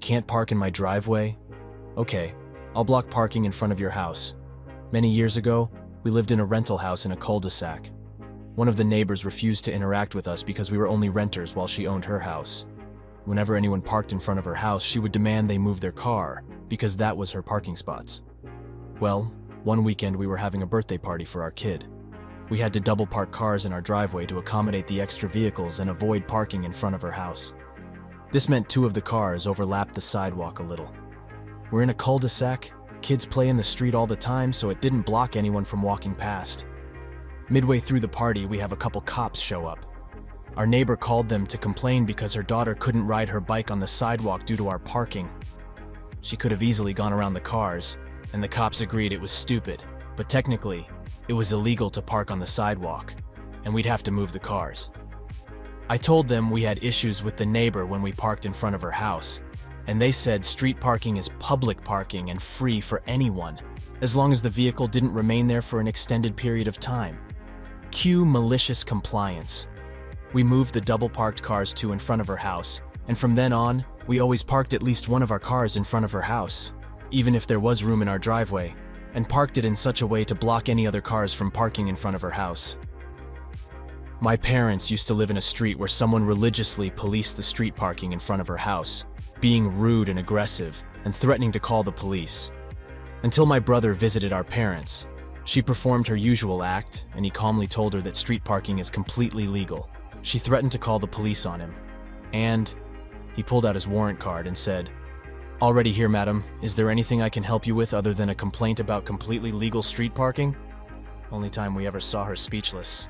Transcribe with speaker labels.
Speaker 1: Can't park in my driveway? Okay, I'll block parking in front of your house. Many years ago, we lived in a rental house in a cul-de-sac. One of the neighbors refused to interact with us because we were only renters while she owned her house. Whenever anyone parked in front of her house, she would demand they move their car because that was her parking spots. Well, one weekend we were having a birthday party for our kid. We had to double park cars in our driveway to accommodate the extra vehicles and avoid parking in front of her house. This meant two of the cars overlapped the sidewalk a little. We're in a cul-de-sac, kids play in the street all the time, so it didn't block anyone from walking past. Midway through the party, we have a couple cops show up. Our neighbor called them to complain because her daughter couldn't ride her bike on the sidewalk due to our parking. She could have easily gone around the cars, and the cops agreed it was stupid, but technically, it was illegal to park on the sidewalk, and we'd have to move the cars. I told them we had issues with the neighbor when we parked in front of her house, and they said street parking is public parking and free for anyone, as long as the vehicle didn't remain there for an extended period of time. Cue malicious compliance. We moved the double-parked cars in front of her house, and from then on, we always parked at least one of our cars in front of her house, even if there was room in our driveway, and parked it in such a way to block any other cars from parking in front of her house. My parents used to live in a street where someone religiously policed the street parking in front of her house, being rude and aggressive and threatening to call the police. Until my brother visited our parents, she performed her usual act, and he calmly told her that street parking is completely legal. She threatened to call the police on him, and he pulled out his warrant card and said, "Already here, madam. Is there anything I can help you with other than a complaint about completely legal street parking?" Only time we ever saw her speechless.